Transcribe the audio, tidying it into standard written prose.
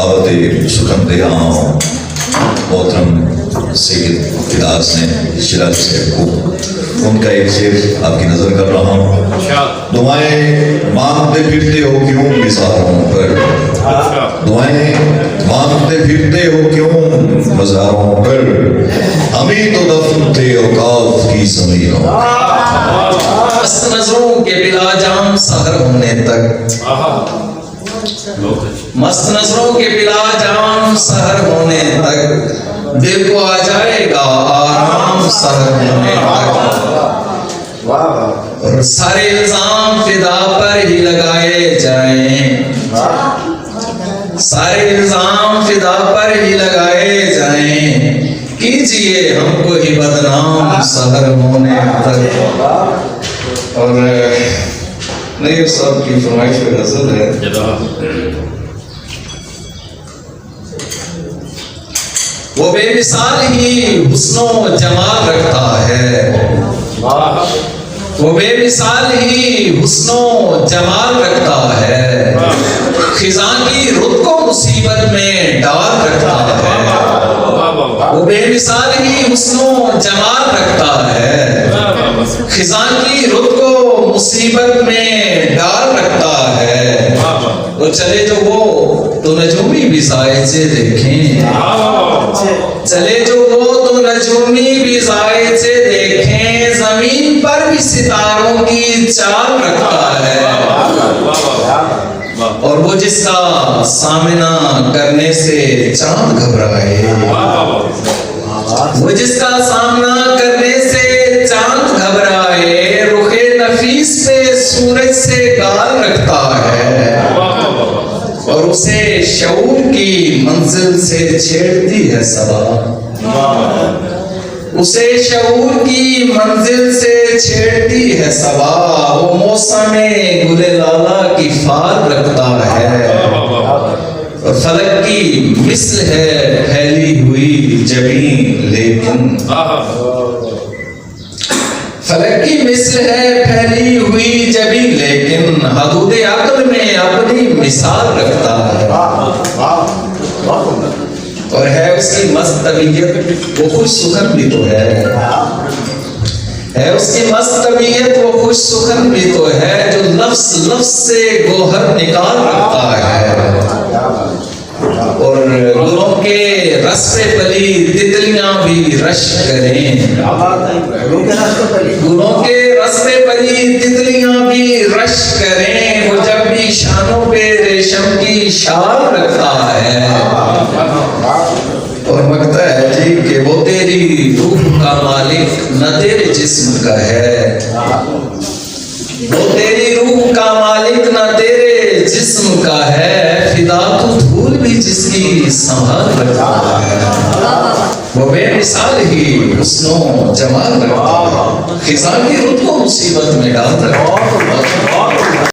دعوت سخن عام محترم سید فراز نے شیراز صاحب کو ان کا ایک شعر آپ کی نظر کر رہا ہوں. دعائیں مانگتے پھرتے ہو کیوں مزاروں پر, دعائیں مانگتے پھرتے ہو کیوں مزاروں پر, ہمیں تو دفن تھے اوقاف کی زمینوں. مست نظروں کے بلا جام سحر ہونے تک, مست نظروں کے بلا جام سحر ہونے تک, دل کو آ جائے گا آرام سحر ہونے تک. اور سارے الزام فدا پر ہی لگائے جائیں, سارے الزام فدا پر ہی لگائے جائیں, کیجئے ہم کو ہی بدنام سحر ہونے تک. اور نہیں صاحب کی فرمائش پہ غزل ہے. وہ بے مثال ہی حسن و جمال رکھتا ہے, وہ بے مثال ہی حسن و جمال رکھتا ہے, خزاں کی رت کو مصیبت میں ڈال رکھتا ہے. وہ بے مثال ہی حسن و جمال رکھتا ہے, خزاں کی رت کو مصیبت میں ڈال رکھتا ہے. وہ چلے جو وہ تو نجومی بھی زائچے دیکھیں, چلے جو وہ تو نجومی بھی زائچے دیکھیں, زمین پر بھی ستاروں کی چال رکھتا ہے. اور وہ جس کا سامنا کرنے سے چاند گھبرائے, وہ جس کا سامنا کرنے سے چاند گھبرائے, رخ نفیس پہ سورج سے گال رکھتا ہے. اور اسے شعور کی منزل سے چھیڑتی ہے صبا, اسے شعور کی منزل سے چھیڑتی ہے صبا. وہ موسم گل لالا کی فال رکھتا ہے, اور فلک کی مثل ہے پھیلی ہوئی جبین, لیکن فلک کی مثل ہے پھیلی ہوئی جبین, لیکن حدود عقل میں اپنی مثال رکھتا ہے. اور ہے اس کی مست طبیعت وہ خوش سخن بھی تو ہے, ہے اس کی مست طبیعت وہ خوش سخن بھی تو ہے, جو لفظ لفظ سے گوہر نکال رکھتا ہے. اور گلوں کے رس پہ پلی تتلیاں بھی رش کریں, گلوں کے رس پہ پلی تتلیاں بھی رش کریں, وہ جب بھی شانوں پہ ریشم کی شال رکھتا ہے. اور مگتا ہے جی کہ وہ تیری روح کا مالک نہ تیرے جسم کا ہے, وہ تیری روح کا مالک نہ تیرے جسم کا ہے, فدا تو دھول بھی جس کی سنبھال رکھتا ہے. وہ بے مثال ہی حسن و جمال رکھتا ہے, خزاں کی رت کو مصیبت میں ڈال رکھتا ہے.